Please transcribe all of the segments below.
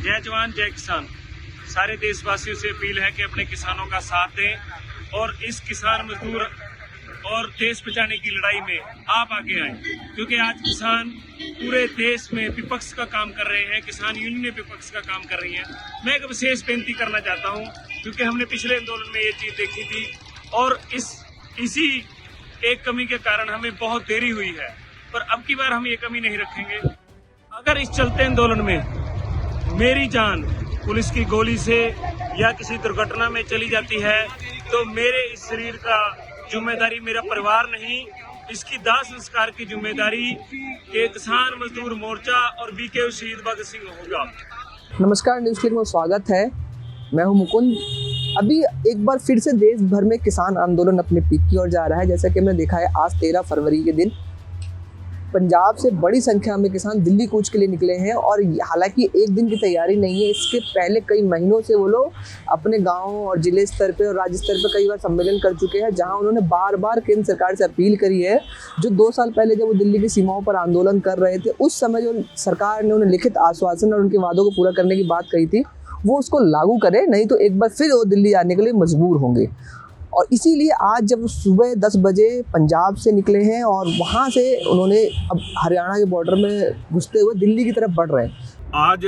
जय जवान जय किसान। सारे देशवासियों से अपील है कि अपने किसानों का साथ दें और इस किसान मजदूर और देश बचाने की लड़ाई में आप आगे आए, क्योंकि आज किसान पूरे देश में विपक्ष का काम कर रहे हैं, किसान यूनियन विपक्ष का काम कर रही हैं। मैं एक विशेष बेनती करना चाहता हूं, क्योंकि हमने पिछले आंदोलन में ये चीज़ देखी थी और इसी एक कमी के कारण हमें बहुत देरी हुई है, पर अब की बार हम ये कमी नहीं रखेंगे। अगर इस चलते आंदोलन में मेरी जान पुलिस की गोली से या किसी दुर्घटना में चली जाती है तो मेरे इस शरीर का जिम्मेदारी मेरा परिवार नहीं, इसकी दाह संस्कार की जिम्मेदारी के किसान मजदूर मोर्चा और बीके शहीद भगत सिंह होगा। नमस्कार, न्यूज़ क्लिक में स्वागत है। मैं हूं मुकुंद। अभी एक बार फिर से देश भर में किसान आंदोलन अपने पीक की ओर जा रहा है। जैसा कि हमने देखा है, आज 13 फरवरी के दिन पंजाब से बड़ी संख्या में किसान दिल्ली कूच के लिए निकले हैं और हालांकि एक दिन की तैयारी नहीं है, इसके पहले कई महीनों से वो लोग अपने गाँव और जिले स्तर पे और राज्य स्तर पे कई बार सम्मेलन कर चुके हैं, जहां उन्होंने बार बार केंद्र सरकार से अपील करी है। जो 2 साल पहले जब वो दिल्ली की सीमाओं पर आंदोलन कर रहे थे, उस समय जो सरकार ने उन्हें लिखित आश्वासन और उनके वादों को पूरा करने की बात कही थी, वो उसको लागू करे, नहीं तो एक बार फिर वो दिल्ली आने के लिए मजबूर होंगे। और इसीलिए आज जब सुबह 10 बजे पंजाब से निकले हैं और वहाँ से उन्होंने अब हरियाणा के बॉर्डर में घुसते हुए दिल्ली की तरफ बढ़ रहे हैं। आज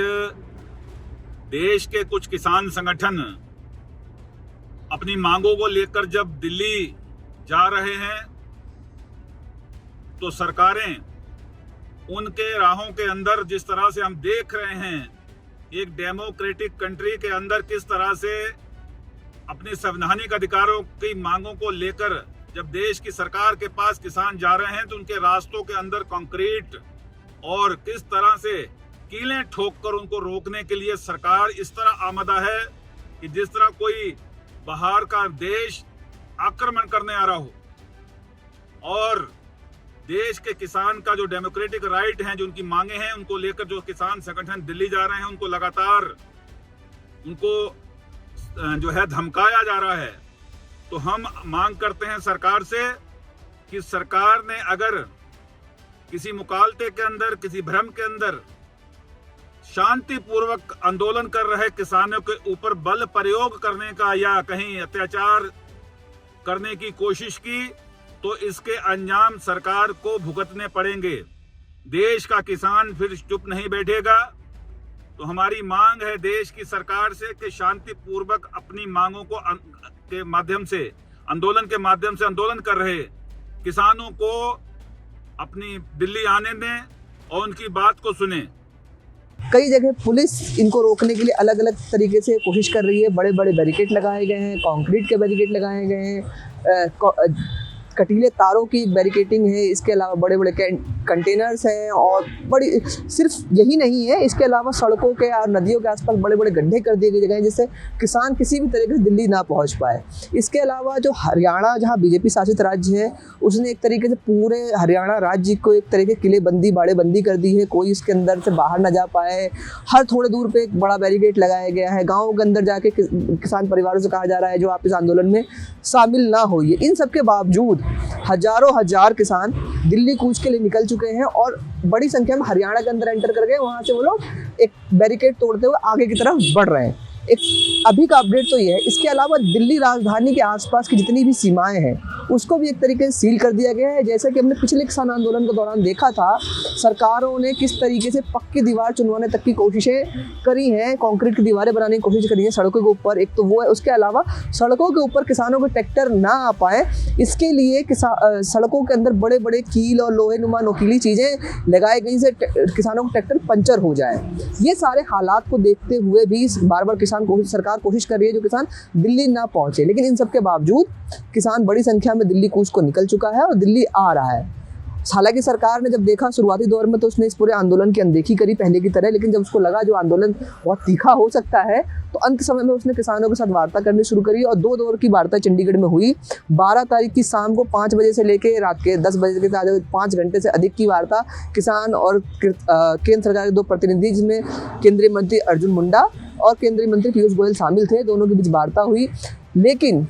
देश के कुछ किसान संगठन अपनी मांगों को लेकर जब दिल्ली जा रहे हैं तो सरकारें उनके राहों के अंदर, जिस तरह से हम देख रहे हैं एक डेमोक्रेटिक कंट्री के अंदर किस तरह से अपने संवैधानिक अधिकारों की मांगों को लेकर जब देश की सरकार के पास किसान जा रहे हैं तो उनके रास्तों के अंदर कंक्रीट और किस तरह से कीलें ठोककर उनको रोकने के लिए सरकार इस तरह आमदा है कि जिस तरह कोई बाहर का देश आक्रमण करने आ रहा हो। और देश के किसान का जो डेमोक्रेटिक राइट हैं, जो उनकी मांगे हैं, उनको लेकर जो किसान संगठन दिल्ली जा रहे हैं, उनको लगातार जो है धमकाया जा रहा है। तो हम मांग करते हैं सरकार से कि सरकार ने अगर किसी मुकालते के अंदर, किसी भ्रम के अंदर शांतिपूर्वक आंदोलन कर रहे किसानों के ऊपर बल प्रयोग करने का या कहीं अत्याचार करने की कोशिश की तो इसके अंजाम सरकार को भुगतने पड़ेंगे। देश का किसान फिर चुप नहीं बैठेगा। तो हमारी मांग है देश की सरकार से कि शांतिपूर्वक अपनी मांगों को के माध्यम से आंदोलन कर रहे किसानों को अपनी दिल्ली आने दें और उनकी बात को सुने। कई जगह पुलिस इनको रोकने के लिए अलग अलग तरीके से कोशिश कर रही है। बड़े बड़े बैरिकेड लगाए गए हैं, कंक्रीट के बैरिकेड लगाए गए हैं, कटीले तारों की बैरिकेटिंग है, इसके अलावा बड़े बड़े कंटेनर्स हैं और बड़ी सिर्फ यही नहीं है, इसके अलावा सड़कों के और नदियों के आसपास बड़े बड़े गड्ढे कर दिए गए हैं जिससे किसान किसी भी तरीके से दिल्ली ना पहुंच पाए। इसके अलावा जो हरियाणा, जहां बीजेपी शासित राज्य है, उसने एक तरीके से पूरे हरियाणा राज्य को एक तरीके किलेबंदी, बाड़ेबंदी कर दी है, कोई इसके अंदर से बाहर ना जा पाए। हर थोड़े दूर पे एक बड़ा बैरिकेड लगाया गया है। गाँव के अंदर जाके किसान परिवारों से कहा जा रहा है जो आप इस आंदोलन में शामिल ना होइए। इन सब के बावजूद हजारों हजार किसान दिल्ली कूच के लिए निकल चुके हैं और बड़ी संख्या में हरियाणा के अंदर एंटर कर गए। वहां से वो लोग एक बैरिकेड तोड़ते हुए आगे की तरफ बढ़ रहे हैं। एक अभी का अपडेट तो ये है। इसके अलावा दिल्ली राजधानी के आसपास की जितनी भी सीमाएं हैं उसको भी एक तरीके से सील कर दिया गया है। जैसा कि हमने पिछले किसान आंदोलन के दौरान देखा था, सरकारों ने किस तरीके से पक्की दीवार चुनवाने तक की कोशिशें करी हैं, कंक्रीट की दीवारें बनाने की कोशिश करी है सड़कों के ऊपर। एक तो वो है, उसके अलावा सड़कों के ऊपर किसानों के ट्रैक्टर ना आ पाए, इसके लिए सड़कों के अंदर बड़े बड़े कील और लोहे नुमा नोकीली चीज़ें लगाई गई से किसानों को ट्रैक्टर पंचर हो जाए। ये सारे हालात को देखते हुए भी बार बार सरकार कोशिश कर रही है जो किसान दिल्ली ना पहुंचे, लेकिन इन सब के बावजूद किसान बड़ी संख्या में दिल्ली कूच को निकल चुका है और दिल्ली आ रहा है। हालांकि सरकार ने जब देखा शुरुआती दौर में तो उसने इस पूरे आंदोलन की अनदेखी करी पहले की तरह, लेकिन जब उसको लगा जो आंदोलन बहुत तीखा हो सकता है तो अंत समय में उसने किसानों के साथ वार्ता करनी शुरू करी और 2 दौर की वार्ता चंडीगढ़ में हुई। 12 तारीख की शाम को 5 बजे से लेकर रात के 10 बजे के 5 घंटे से अधिक की वार्ता किसान और केंद्र सरकार के 2 प्रतिनिधि, जिसमें केंद्रीय मंत्री अर्जुन मुंडा और केंद्रीय मंत्री पीयूष गोयल शामिल थे, दोनों के बीच वार्ता हुई। लेकिन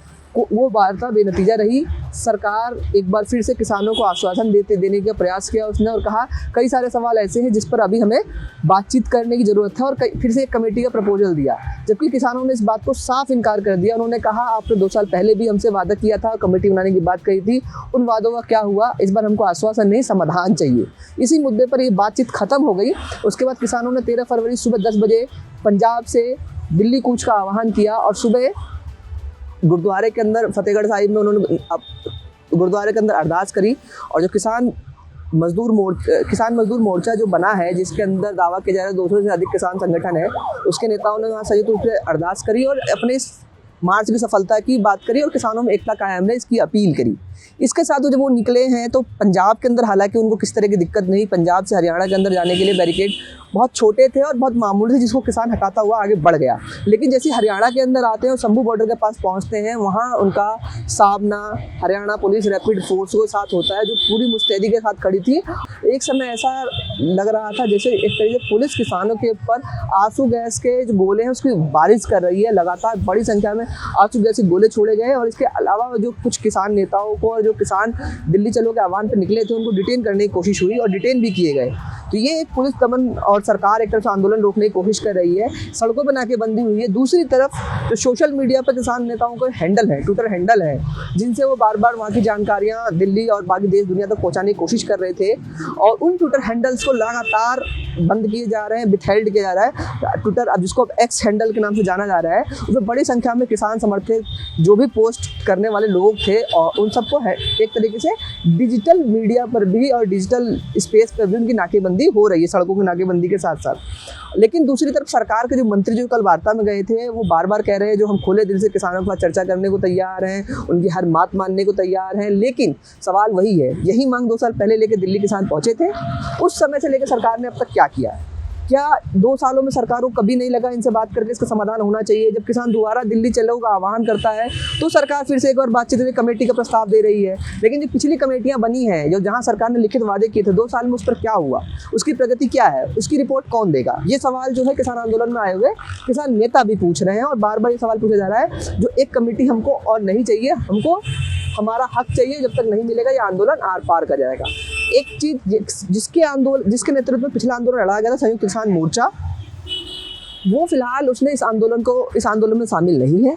वो वार्ता बेनतीजा रही। सरकार एक बार फिर से किसानों को आश्वासन देने का प्रयास किया उसने और कहा कई सारे सवाल ऐसे हैं जिस पर अभी हमें बातचीत करने की ज़रूरत है, और फिर से एक कमेटी का प्रपोजल दिया, जबकि किसानों ने इस बात को साफ इनकार कर दिया। उन्होंने कहा आपने 2 साल पहले भी हमसे वादा किया था, कमेटी बनाने की बात कही थी, उन वादों का क्या हुआ? इस बार हमको आश्वासन नहीं, समाधान चाहिए। इसी मुद्दे पर ये बातचीत खत्म हो गई। उसके बाद किसानों ने 13 फरवरी सुबह 10 बजे पंजाब से दिल्ली कूच का आह्वान किया और सुबह गुरुद्वारे के अंदर फतेहगढ़ साहिब में उन्होंने गुरुद्वारे के अंदर अरदास करी। और जो किसान मजदूर मोर्चा जो बना है, जिसके अंदर दावा किया जा रहा है 200 से अधिक किसान संगठन है, उसके नेताओं ने वहाँ संयुक्त रूप से अरदास करी और अपने इस मार्च की सफलता की बात करी और किसानों में एकता कायम है इसकी अपील करी। इसके साथ जब वो निकले हैं तो पंजाब के अंदर हालांकि उनको किस तरह की दिक्कत नहीं, पंजाब से हरियाणा के अंदर जाने के लिए बैरिकेड बहुत छोटे थे और बहुत मामूली थे, जिसको किसान हटाता हुआ आगे बढ़ गया। लेकिन जैसे हरियाणा के अंदर आते हैं और शंभू बॉर्डर के पास पहुंचते हैं, वहाँ उनका सामना हरियाणा पुलिस रैपिड फोर्स के साथ होता है, जो पूरी मुस्तैदी के साथ खड़ी थी। एक समय ऐसा लग रहा था जैसे एक तरीके से पुलिस किसानों के ऊपर आंसू गैस के जो गोले हैं उसकी बारिश कर रही है। लगातार बड़ी संख्या में आंसू गैस के गोले छोड़े गए और इसके अलावा जो कुछ किसान नेताओं को और जो किसान दिल्ली चलो के आह्वान पर निकले थे उनको डिटेन करने की कोशिश हुई और डिटेन भी किए गए। तो ये एक पुलिस दमन और सरकार एक तरफ से आंदोलन रोकने की कोशिश कर रही है, सड़कों पर नाकेबंदी हुई है। दूसरी तरफ जो सोशल मीडिया पर किसान नेताओं को हैंडल है, ट्विटर हैंडल है, जिनसे वो बार बार वहाँ की जानकारियाँ दिल्ली और बाकी देश दुनिया तक पहुँचाने की कोशिश कर रहे थे, और उन ट्विटर हैंडल्स को लगातार बंद किए जा रहे हैं, विथहेल्ड किया जा रहा है। ट्विटर अब जिसको अब एक्स हैंडल के नाम से जाना जा रहा है, उसमें बड़ी संख्या में किसान समर्थक जो भी पोस्ट करने वाले लोग थे और उन सबको एक तरीके से डिजिटल मीडिया पर भी और डिजिटल स्पेस पर भी उनकी नाकेबंदी हो रही है, सड़कों की नाकेबंदी के साथ साथ। लेकिन दूसरी तरफ सरकार के जो मंत्री जो कल वार्ता में गए थे वो बार बार कह रहे हैं जो हम खुले दिल से किसानों के साथ चर्चा करने को तैयार हैं, उनकी हर बात मानने को तैयार हैं। लेकिन सवाल वही है, यही मांग 2 साल पहले लेके दिल्ली किसान पहुंचे थे, उस समय से लेकर सरकार ने अब तक क्या किया है? क्या 2 सालों में सरकार को कभी नहीं लगा इनसे बात करके इसका समाधान होना चाहिए? जब किसान दोबारा दिल्ली चलो का आह्वान करता है तो सरकार फिर से एक बार बातचीत के कमेटी का प्रस्ताव दे रही है। लेकिन जो पिछली कमेटियां बनी हैं, जो जहां सरकार ने लिखित वादे किए थे, 2 साल में उस पर क्या हुआ, उसकी प्रगति क्या है, उसकी रिपोर्ट कौन देगा? ये सवाल जो है किसान आंदोलन में आए हुए किसान नेता भी पूछ रहे हैं और बार बार ये सवाल पूछा जा रहा है जो एक कमेटी हमको और नहीं चाहिए, हमको हमारा हक चाहिए, जब तक नहीं मिलेगा ये आंदोलन आर पार कर जाएगा। एक चीज जिसके नेतृत्व में पिछला आंदोलन लड़ा गया था संयुक्त किसान मोर्चा, वो फिलहाल उसने इस आंदोलन में शामिल नहीं है।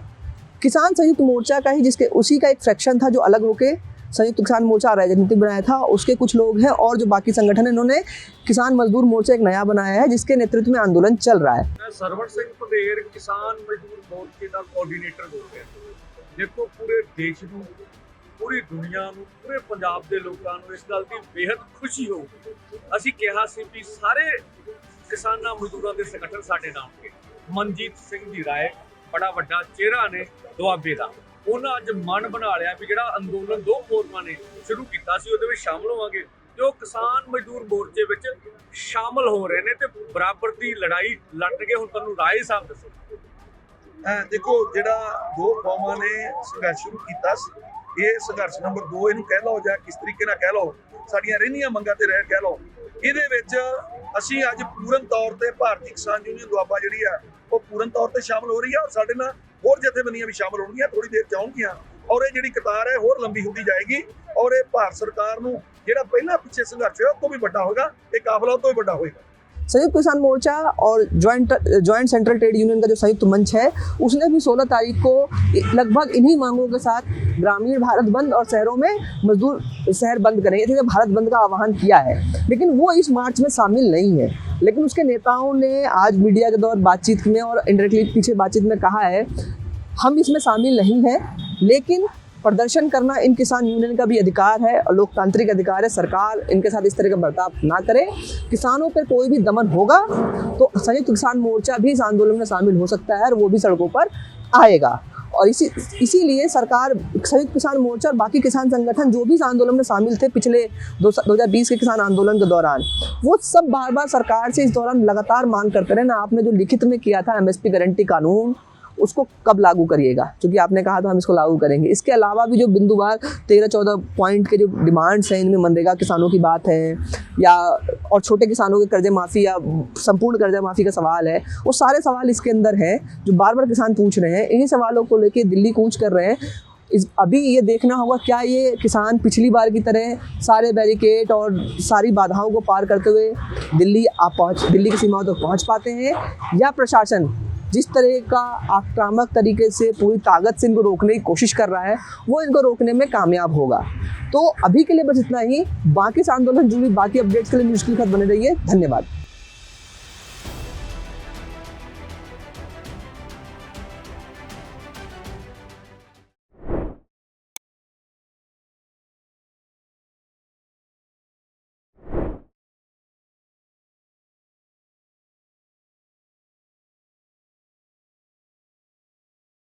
किसान संयुक्त मोर्चा का ही उसी का एक फ्रैक्शन था जो अलग होकर संयुक्त किसान मोर्चा राजनीति बनाया था, उसके कुछ लोग हैं और जो बाकी संगठन है इन्होंने किसान मजदूर मोर्चा एक नया बनाया है जिसके नेतृत्व में आंदोलन चल रहा है। मैं सरवण सिंह पधेर किसान मजदूर मोर्चे का कोऑर्डिनेटर हो गया। देखो पूरे देश ਨੂੰ, पूरी दुनिया ਨੂੰ, पूरे पंजाब के लोगों को इस गल की बेहद खुशी होगी। ਅਸੀਂ ਕਿਹਾ ਸੀ ਵੀ ਸਾਰੇ किसाना मजदूरों के संगठन साडे नाल के मनजीत सिंह दी राय बड़ा वड्डा चेहरा ने दुआबे का, उन्हें अज मन बना लिया भी जिहड़ा अंदोलन 2 फोरमां ने शुरू किया सी उहदे विच शामिल होवांगे, जो किसान मजदूर मोर्चे विच शामिल हो रहे हैं तो बराबर की लड़ाई लड़ गए। हुण तुहानूं राय साहब दसो। देखो जिहड़ा 2 कौमां ने संघर्ष शुरू किया, ये संघर्ष नंबर 2 इहनूं कह लो जां किस तरीके नाल कह लो, साडियां रहिंदियां मंगां ते रह कह लो, ਇਹਦੇ ਵਿੱਚ ਅਸੀਂ ਅੱਜ ਪੂਰਨ ਤੌਰ ਤੇ ਭਾਰਤੀ ਕਿਸਾਨ ਯੂਨੀਅਨ ਦੁਆਬਾ ਜਿਹੜੀ ਆ ਉਹ ਪੂਰਨ ਤੌਰ ਤੇ ਸ਼ਾਮਲ ਹੋ ਰਹੀ ਆ ਔਰ ਸਾਡੇ ਨਾਲ ਹੋਰ ਜਥੇਬੰਦੀਆਂ ਵੀ ਸ਼ਾਮਲ ਹੋਣਗੀਆਂ, ਥੋੜੀ ਦੇਰ ਚ ਆਉਣਗੀਆਂ ਔਰ ਇਹ ਜਿਹੜੀ ਕਤਾਰ ਹੈ ਹੋਰ ਲੰਬੀ ਹੁੰਦੀ ਜਾਏਗੀ ਔਰ ਇਹ ਭਾਰਤ ਸਰਕਾਰ ਨੂੰ ਜਿਹੜਾ ਪਹਿਲਾਂ ਪਿੱਛੇ ਸੰਘਰਸ਼ ਹੋਇਆ ਉਹ ਤੋਂ ਵੀ ਵੱਡਾ ਹੋਏਗਾ, ਇਹ ਕਾਫਲਾ ਤੋਂ ਵੀ ਵੱਡਾ ਹੋਏਗਾ। संयुक्त किसान मोर्चा और ज्वाइंट सेंट्रल ट्रेड यूनियन का जो संयुक्त मंच है उसने भी 16 तारीख को लगभग इन्हीं मांगों के साथ ग्रामीण भारत बंद और शहरों में मजदूर शहर बंद करेंगे, भारत बंद का आह्वान किया है, लेकिन वो इस मार्च में शामिल नहीं है। लेकिन उसके नेताओं ने आज मीडिया के दौर बातचीत में और इंडायरेक्टली पीछे बातचीत में कहा है हम इसमें शामिल नहीं हैं, लेकिन प्रदर्शन करना इन किसान यूनियन का भी अधिकार है और लोकतांत्रिक अधिकार है। सरकार इनके साथ इस तरह का बर्ताव ना करे, किसानों पर कोई भी दमन होगा तो संयुक्त किसान मोर्चा भी इस आंदोलन में शामिल हो सकता है और वो भी सड़कों पर आएगा। और इसीलिए सरकार संयुक्त किसान मोर्चा और बाकी किसान संगठन जो भी इस आंदोलन में शामिल थे पिछले 2020 के किसान आंदोलन के दौरान, वो सब बार बार सरकार से इस दौरान लगातार मांग करते रहे ना, आपने जो लिखित में किया था MSP गारंटी कानून उसको कब लागू करिएगा, क्योंकि आपने कहा था हम इसको लागू करेंगे। इसके अलावा भी जो बिंदुवार 13-14 पॉइंट के जो डिमांड्स हैं, इनमें मनरेगा किसानों की बात है या और छोटे किसानों के कर्जे माफ़ी या संपूर्ण कर्जा माफ़ी का सवाल है, वो सारे सवाल इसके अंदर हैं जो बार बार किसान पूछ रहे हैं। इन्हीं सवालों को लेकर दिल्ली कूच कर रहे हैं। अभी ये देखना होगा क्या ये किसान पिछली बार की तरह सारे बैरिकेड और सारी बाधाओं को पार करते हुए दिल्ली की सीमाओं तक पहुंच पाते हैं, या प्रशासन जिस तरह का आक्रामक तरीके से पूरी ताकत से इनको रोकने की कोशिश कर रहा है वो इनको रोकने में कामयाब होगा। तो अभी के लिए बस इतना ही। बाकी इस आंदोलन जुड़ी बाकी अपडेट्स के लिए न्यूज़ की खबर बने रहिए। धन्यवाद।